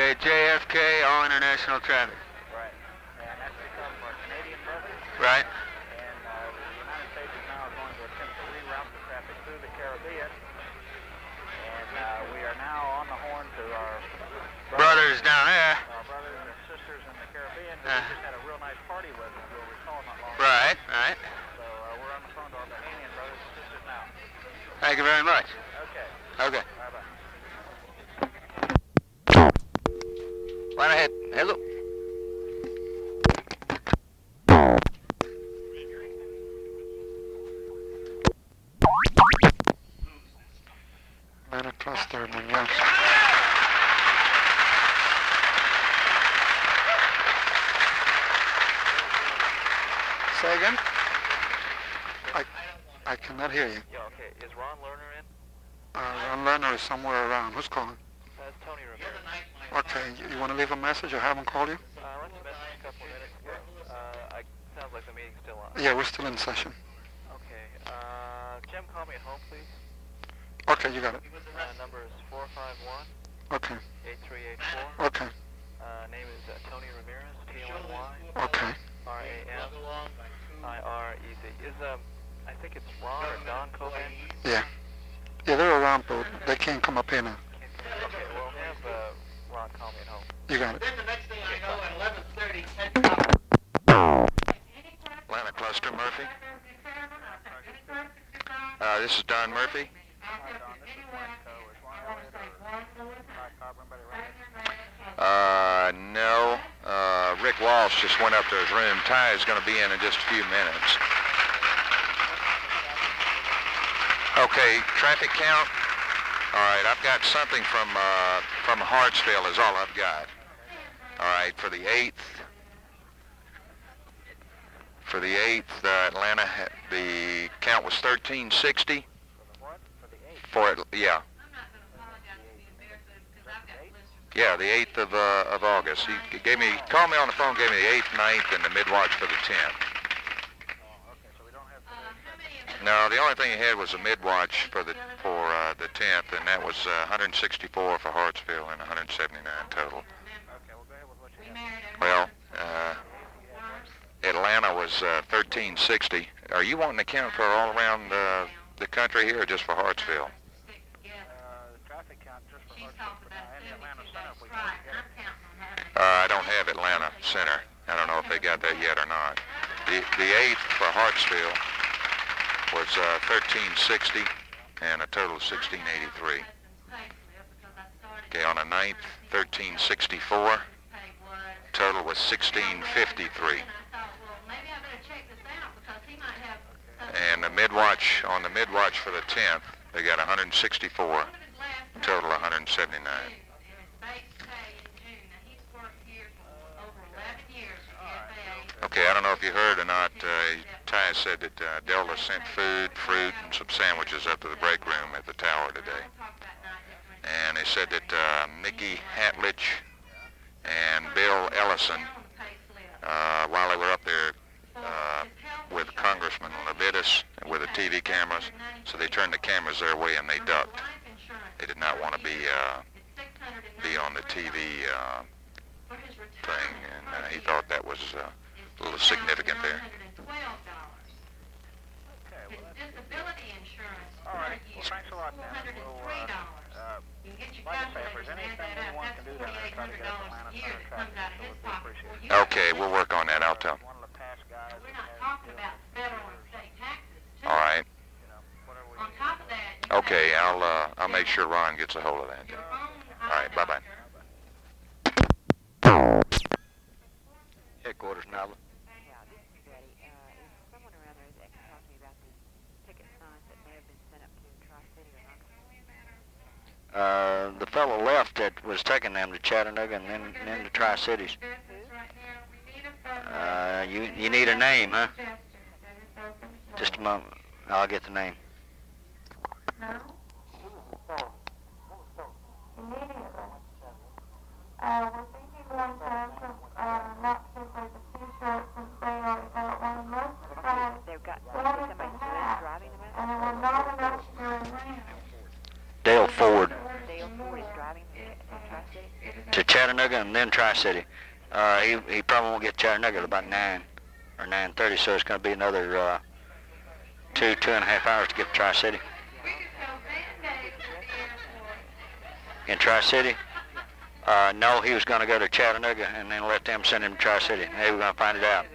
Okay, JFK, all international traffic. Right. And that's because of our Canadian brothers. Right. And the United States is now going to attempt to reroute the traffic through the Caribbean. And we are now on the horn to our brothers down there. Our brothers and sisters in the Caribbean who we just had a real nice party with, as you'll recall not long ago. Right, right. So we're on the phone to our Bahamian brothers and sisters now. Thank you very much. Okay. Okay. Bye-bye. Right ahead. Hello. Minute plus third one, yes. Say again? I cannot hear you. Yeah, okay. Is Ron Lerner in? Ron Lerner is somewhere around. Who's calling? That's Tony Ramirez. Okay, you want to leave a message or have him call you? I left a message a couple of minutes ago. Sounds like the meeting's still on. Yeah, we're still in session. Okay. Jim, call me at home, please. Okay, you got it. Number is 451. Okay. 8384. Okay. Name is Tony Ramirez, T-O-N-Y. Okay. R-A-M-I-R-E-Z. I think it's Ron or Don Coban. Yeah. Yeah, they're around, but they can't come up here now. Okay, we'll have Ron call me at home. You got it. Then the next thing I know, at 11:30, Atlanta Cluster, Murphy. This is Don Murphy. Hi, Don. This is Mike Coe. Is Ron Elliott or Mike Cobb, anybody around? No. Rick Walsh just went up to his room. Ty is going to be in just a few minutes. Okay, traffic count. All right, I've got something from Hartsville is all I've got. All right, for the 8th. For the 8th, Atlanta, the count was 1360. What? For the 8th? For it, yeah. Yeah, the 8th of August. He called me on the phone, gave me the 8th, 9th, and the mid-watch for the 10th. Oh, okay, so we don't have the... No, the only thing he had was a mid-watch for the 10th, and that was 164 for Hartsville and 179 total. Okay, well, go ahead with what you have. Well, Atlanta was 1360. Are you wanting to count for all around the country here, or just for Hartsville? The traffic count just for Hartsville and the Atlanta Center, if we can get it. I don't have Atlanta Center. I don't know if they got that yet or not. The 8th for Hartsville was 1360 and a total of 1683. Okay, on the 9th, 1364. Total was 1653. And the mid-watch, on the mid-watch for the 10th, they got 164, total 179. Okay, I don't know if you heard or not, Ty said that Delta sent food, fruit, and some sandwiches up to the break room at the tower today. And they said that Mickey Hatlich and Bill Ellison, while they were up there with Congressman Levitas with the TV cameras, so they turned the cameras their way and they ducked. They did not want to be on the TV thing, and he thought that was a little significant there. All right, well, thanks a lot, Dan. We'll, like I say, if there's anything anyone can do down there to try to get us Atlanta Center traffic, so we appreciate it. Okay, we'll work on that. I'll tell him. One of the past guys We're that not has talking deals about with, federal and state taxes, too. All right. you know, whatever we On need. top of that, Okay, I'll make sure Ron gets a hold of that. your phone. All right, bye-bye. Headquarters, Nala. Yeah, this is Betty. Is someone around there that can talk to me about the ticket signs that may have been sent up to Tri-City or not? The fellow left that was taking them to Chattanooga and then to Tri-Cities. You need a name, huh? Just a moment. I'll get the name. We're thinking one person, not simply the t-shirts and they already got one. Most of the guys They've got wanted somebody the who is hat, driving them and out. there were not enough to rent. Dale Ford. Dale Ford is driving them to Tri-City. To Chattanooga? then Tri-City. He probably won't get Chattanooga till about 9 or 9:30, so it's going to be another 2.5 hours to get to Tri-City. In Tri-City? No, he was going to go to Chattanooga and then let them send him to Tri-City. They were going to find it out.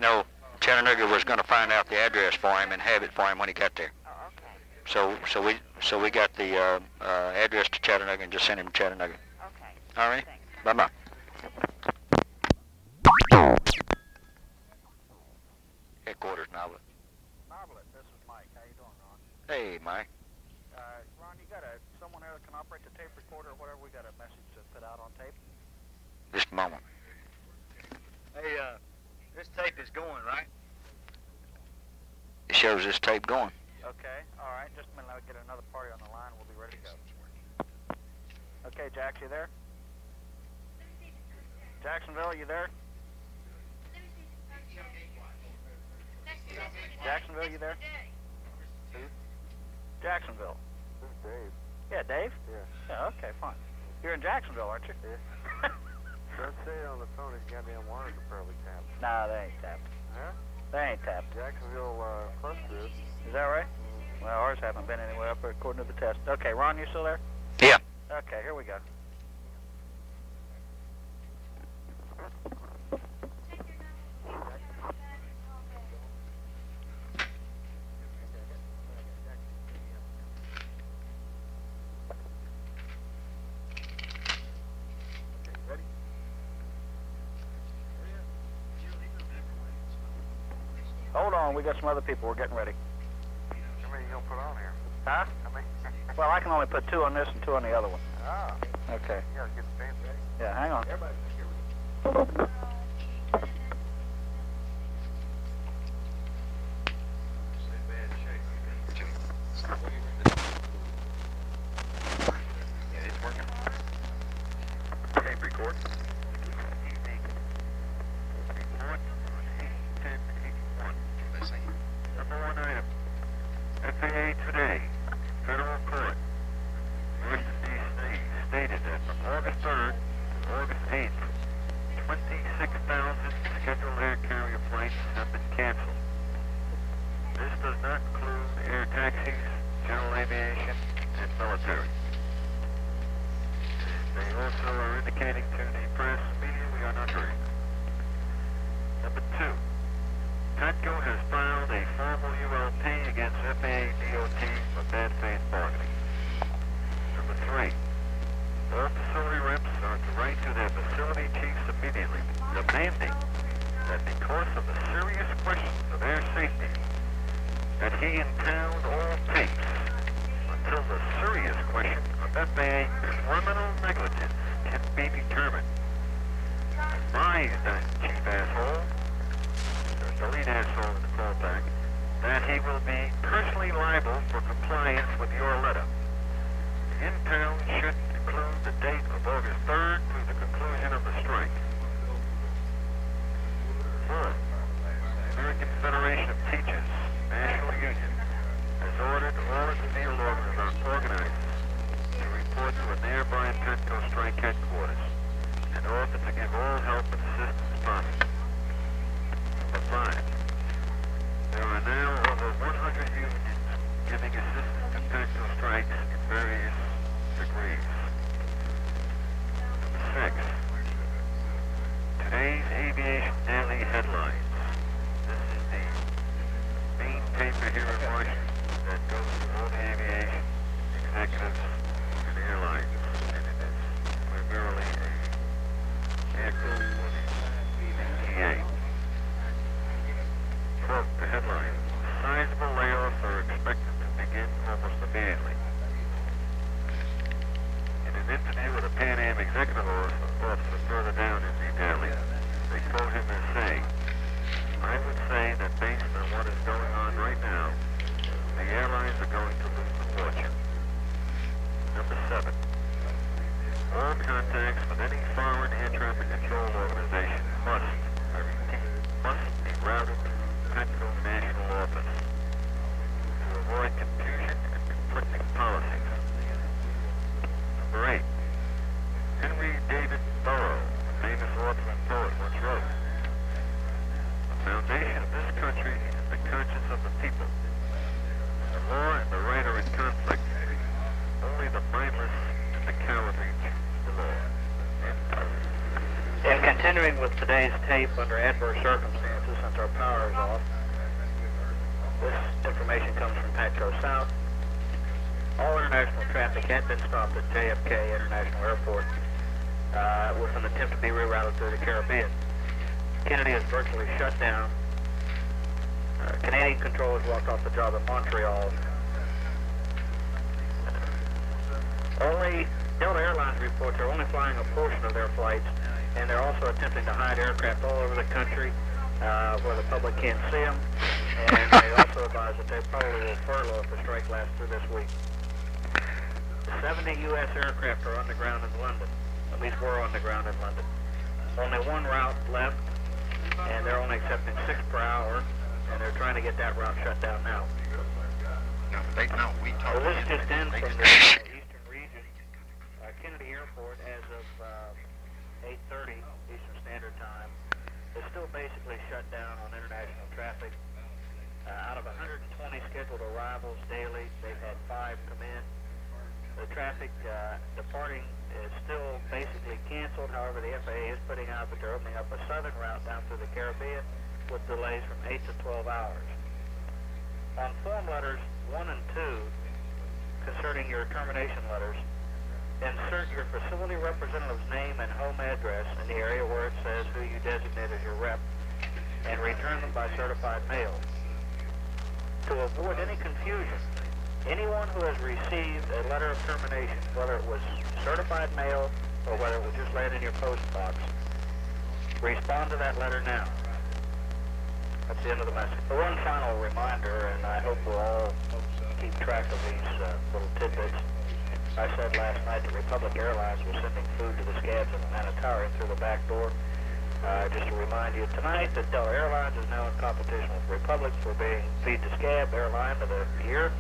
No, Chattanooga was going to find out the address for him and have it for him when he got there. Oh, okay. So we got the address to Chattanooga and just sent him to Chattanooga. Okay. All right. Thanks. Bye-bye. Headquarters, Novelet. Novelet, this is Mike. How you doing, Ron? Hey, Mike. Ron, you got someone there that can operate the tape recorder or whatever? We got a message to put out on tape. Just a moment. Hey, this tape is going, right? It shows this tape going. Okay, all right. Just a minute. I'll get another party on the line. We'll be ready to go. Okay, Jax, you there? Jacksonville, you there? Jacksonville, you there? Who? Jacksonville. This is Dave. Yeah, Dave? Yeah. Yeah, okay, fine. You're in Jacksonville, aren't you? Yeah. Don't say it on the phone. His goddamn wires are probably tapped. Nah, they ain't tapped. Huh? They ain't tapped. Jacksonville cluster is. Is that right? Well, ours haven't been anywhere up there according to the test. Okay, Ron, you still there? Yeah. Okay, here we go. Hold on, we got some other people. We're getting ready. How many you gonna put on here? Huh? How many? Well, I can only put 2 on this and 2 on the other one. Ah. Okay. You gotta get the fans ready. Yeah, hang on. Yeah, it's working. Tape record. Number 1 item. FAA today. Federal court. Washington, D.C. stated that from August 3rd to August 8th, 26,000 scheduled air carrier flights have been canceled. This does not include air taxis, general aviation, and military. They also are indicating to the press immediately on under it. Number 2. TATCO has filed a formal ULP against FAA DOT for bad faith bargaining. Number 3. All facility reps are to write to their facility chiefs immediately, demanding that because of the serious questions of air safety, that he impound all tapes until the serious question of FAA criminal negligence can be determined. Advise that chief asshole, the lead asshole in the callback, that he will be personally liable for compliance with your letter. The impound should include the date of August 3rd through the conclusion of the strike. 4. The American Federation of Teachers National Union has ordered all its field organizers to report to a nearby TATCO strike headquarters and offer to give all help and assistance possible. Number 5. There are now over 100 unions giving assistance to TATCO strikes in various degrees. Number 6. Today's Aviation Daily headlines. This is the main paper here in Washington that goes to all the aviation executives and airlines, and it is primarily a vehicle for the VA. Quote, the headline, sizable layoffs are expected to begin almost immediately. In an interview with a Pan Am executive officer further down in the daily, they quote him as saying, In continuing with today's tape under adverse circumstances, since our power is off, this information comes from Patco South. All international traffic had been stopped at JFK International Airport with an attempt to be rerouted through the Caribbean. Kennedy is virtually shut down. Canadian controllers walked off the job in Montreal. Delta Airlines reports they're only flying a portion of their flights, and they're also attempting to hide aircraft all over the country where the public can't see them. And they also advise that they probably will furlough if the strike lasts through this week. 70 U.S. aircraft are on the ground in London. At least were on the ground in London. Only one route left, and they're only accepting 6 per hour, and they're trying to get that route shut down now. So this just in from the eastern region. Kennedy Airport, as of 8:30 Eastern Standard Time, is still basically shut down on international traffic. Out of 120 scheduled arrivals daily, they've had 5 come in. The traffic departing is still basically canceled. However, the FAA is putting out that they're opening up a southern route down through the Caribbean with delays from 8 to 12 hours. On form letters 1 and 2, concerning your termination letters, insert your facility representative's name and home address in the area where it says who you designate as your rep, and return them by certified mail. To avoid any confusion, anyone who has received a letter of termination, whether it was certified mail or whether it was just laid in your post box, respond to that letter now. That's the end of the message. One final reminder, and I hope we'll all keep track of these little tidbits. I said last night that Republic Airlines was sending food to the scabs in the Manatari through the back door. Just to remind you tonight that Delta Airlines is now in competition with Republic for being Feed the Scab Airline of the Year.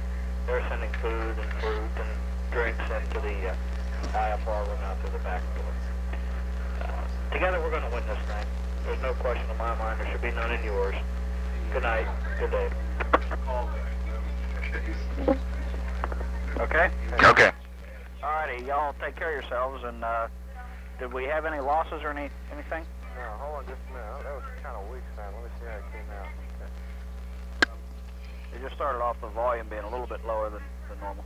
They're sending food and fruit and drinks into the IFR room out through the back door. Together we're going to win this thing. There's no question in my mind. There should be none in yours. Good night. Good day. Okay? Okay. Alrighty, y'all take care of yourselves, and did we have any losses or anything? No, hold on just a minute. That was kind of weak sound. Let me see how it came out. Okay. It just started off the volume being a little bit lower than normal.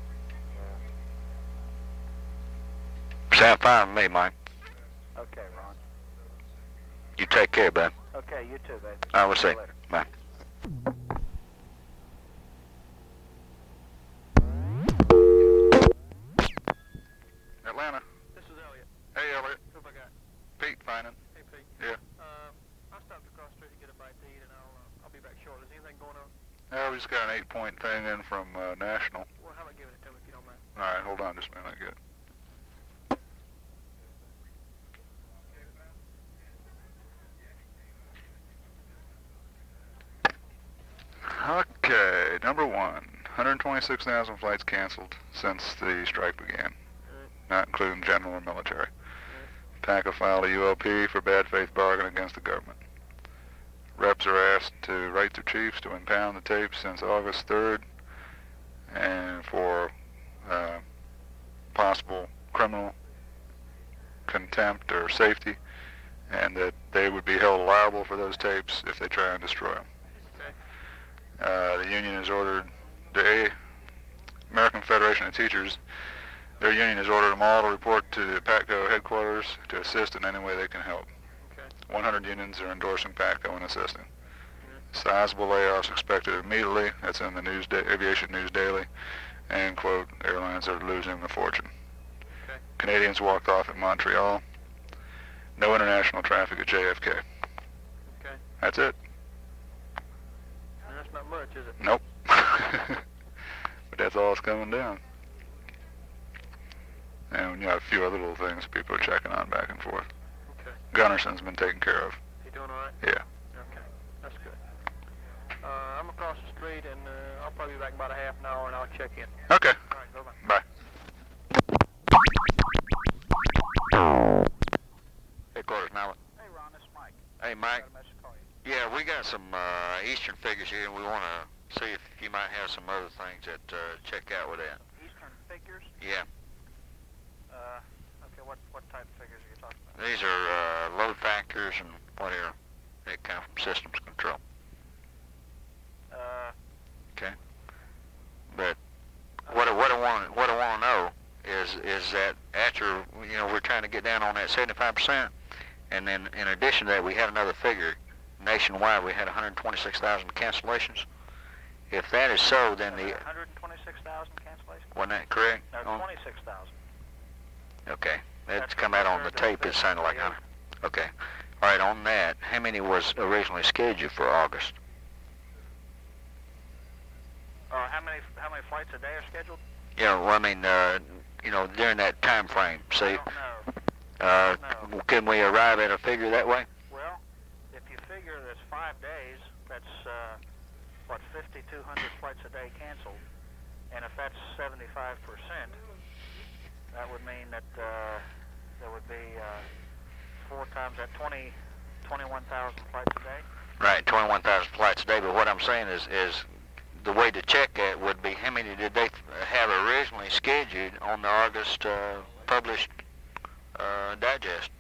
Sound fine with me, Mike. Okay, Ron. You take care, bud. Okay, you too, babe. I will see. you later. Bye. Atlanta. This is Elliot. Hey, Elliot. Who have I got? Pete Finan. Hey, Pete. Yeah. I stopped across the street to get a bite to eat, and I'll be back shortly. Is anything going on? Yeah, we just got an 8-point thing in from National. Well, how about giving it to me if you don't mind? All right, hold on just a minute. I get it. Okay, number 1, 126,000 flights canceled since the strike began, not including general or military. PACA filed a ULP for bad faith bargain against the government. Reps are asked to write their chiefs to impound the tapes since August 3rd and for possible criminal contempt or safety, and that they would be held liable for those tapes if they try and destroy them. The union has ordered the American Federation of Teachers, their union has ordered them all to report to the PATCO headquarters to assist in any way they can help. 100 unions are endorsing PATCO and assisting. Sizable layoffs expected immediately. That's in the Aviation News Daily. And, quote, airlines are losing a fortune. Canadians walked off at Montreal. No international traffic at JFK. Okay. That's it. And that's not much, is it? Nope. But that's all that's coming down. And you know, a few other little things people are checking on back and forth. Okay. Gunnarson's been taken care of. You doing all right? Yeah. Okay. That's good. I'm across the street, and I'll probably be back about a half an hour, and I'll check in. Okay. All right, bye-bye. Bye. Headquarters, Mallett. Hey, Ron, this is Mike. Hey, Mike. Got a message to call you. Yeah, we got some Eastern figures here, and we want to see if you might have some other things that check out with that. Eastern figures? Yeah. Okay, what type of figures are you talking about? These are load factor factors and whatever that come from systems control. Okay. But what I want to know is that after we're trying to get down on that 75%, and then in addition to that we had another figure nationwide. We had 126,000 cancellations. If that is so, then the 126,000 cancellations. wasn't that correct? No, 26,000. Okay, that's come out on the tape. It sounded like okay. All right, on that, how many was originally scheduled for August? How many flights a day are scheduled? Yeah, well, I mean, during that time frame. See, I don't know. Can we arrive at a figure that way? Well, if you figure there's 5 days, that's 5,200 flights a day canceled, and if that's 75%, that would mean that there would be 4 times that 21,000 flights a day. Right, 21,000 flights a day. But what I'm saying is the way to check that would be how many did they have originally scheduled on the August published digest.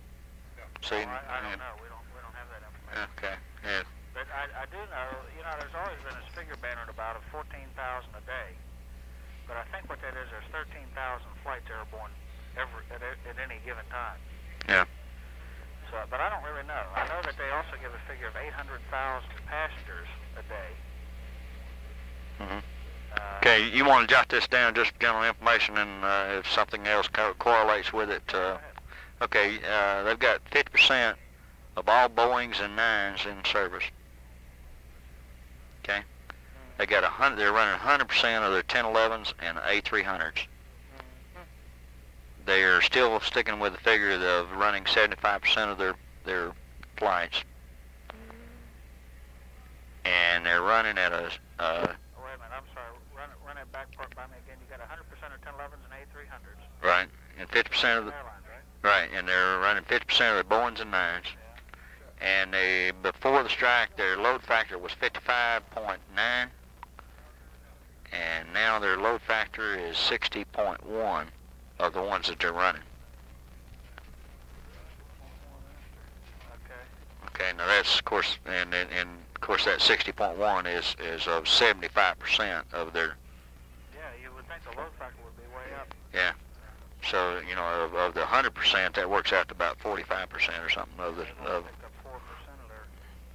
See, I don't know. We don't have that information. Okay. Yeah. But I do know. There's always been this figure bannered about of 14,000 a day. But I think what that is, there's 13,000 flights airborne at any given time. Yeah. So, but I don't really know. I know that they also give a figure of 800,000 passengers a day. Mm-hmm. Okay, you want to jot this down, just general information, and if something else correlates with it. Okay, they've got 50% of all Boeings and 9s in service. Okay, they got they're running 100% of their 1011s and A300s. They are still sticking with the figure of running 75% of their flights, and they're running at a. Wait a minute, I'm sorry. Run that back part by me again. You got 100% of 1011s and A300s. Right, and 50% of the. Airlines, right? Right, and they're running 50% of the Boeings and 9s. And before the strike, their load factor was 55.9, and now their load factor is 60.1 of the ones that they're running. Okay, now that's of course, and of course that 60.1 is of 75% of their. Yeah, you would think the load factor would be way up. Yeah. So of the 100%, that works out to about 45% or something of the. Of, 4% of their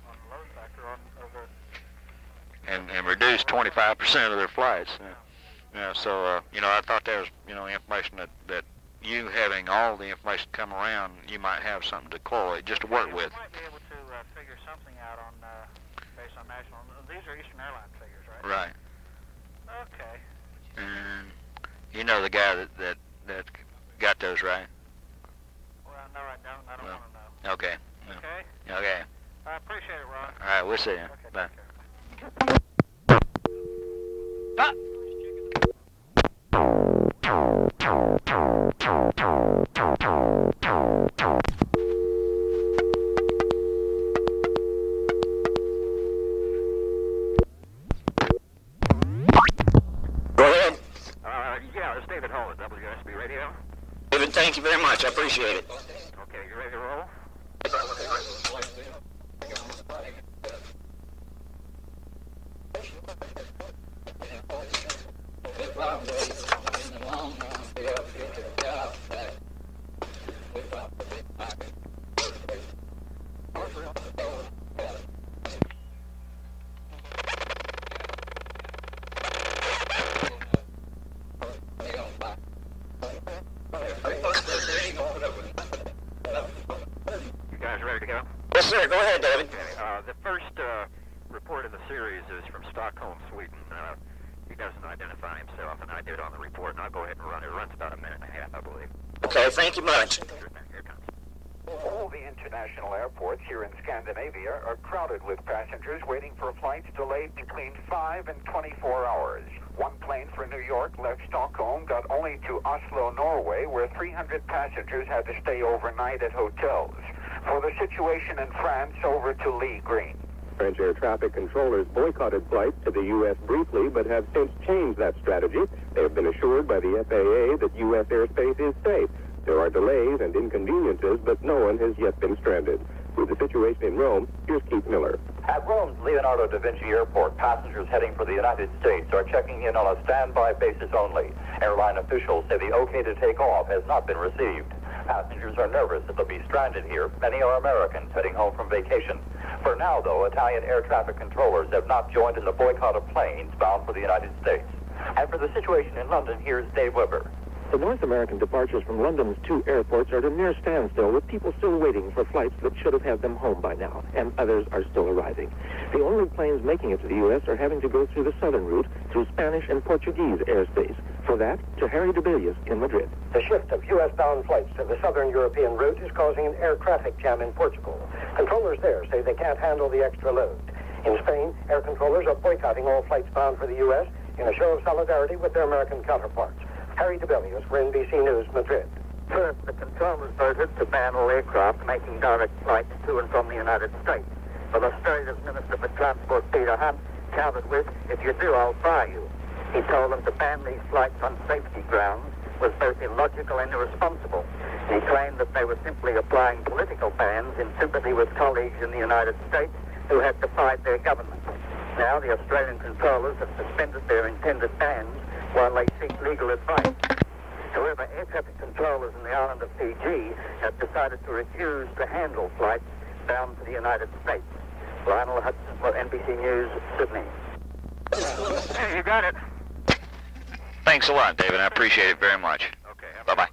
on the load factor of the. And reduce 25% of their flights. Yeah. So I thought that was information that you having all the information come around, you might have something to correlate just to work with. You might be able to figure something out on based on national. These are Eastern Airlines figures, right? Right. Okay. And you know the guy that got those, right? Well, no, I don't. I don't want to know. Okay. Okay. Okay. I appreciate it, Ron. All right, we'll see you. Okay, Bye. take care. Go ahead. Yeah, it's David Hall at WSB Radio. David, thank you very much. I appreciate it. Okay, you ready to roll? You guys ready to go? Yes, sir. Go ahead, David. The first report in the series is from Stockholm, Sweden. He doesn't identify himself, and I did on the report, and I'll go ahead and run it. It runs about a minute and a half, I believe. Okay, thank you much. Sure thing. Here it comes. All the international airports here in Scandinavia are crowded with passengers waiting for flights delayed between 5 and 24 hours. One plane for New York left Stockholm, got only to Oslo, Norway, where 300 passengers had to stay overnight at hotels. For the situation in France, over to Lee Green. French air traffic controllers boycotted flights to the U.S. briefly, but have since changed that strategy. They have been assured by the FAA that U.S. airspace is safe. There are delays and inconveniences, but no one has yet been stranded. With the situation in Rome, here's Keith Miller. At Rome's Leonardo da Vinci Airport, passengers heading for the United States are checking in on a standby basis only. Airline officials say the okay to take off has not been received. Passengers are nervous that they'll be stranded here. Many are Americans heading home from vacation. For now, though, Italian air traffic controllers have not joined in the boycott of planes bound for the United States. And for the situation in London, here's Dave Weber. The North American departures from London's two airports are at a near standstill, with people still waiting for flights that should have had them home by now, and others are still arriving. The only planes making it to the U.S. are having to go through the southern route, through Spanish and Portuguese airspace. For that, to Harry Debelius in Madrid. The shift of U.S.-bound flights to the southern European route is causing an air traffic jam in Portugal. Controllers there say they can't handle the extra load. In Spain, air controllers are boycotting all flights bound for the U.S. in a show of solidarity with their American counterparts. Harry Debelius for NBC News, Madrid. First, the controllers voted to ban all aircraft making direct flights to and from the United States. But Australia's Minister for Transport, Peter Hunt, countered with, "If you do, I'll fire you." He told them to ban these flights on safety grounds was both illogical and irresponsible. He claimed that they were simply applying political bans in sympathy with colleagues in the United States who had defied their government. Now the Australian controllers have suspended their intended bans while they seek legal advice. However, air traffic controllers in the island of Fiji have decided to refuse to handle flights bound to the United States. Lionel Hudson for NBC News, Sydney. You got it. Thanks a lot, David. I appreciate it very much. Okay. Bye-bye.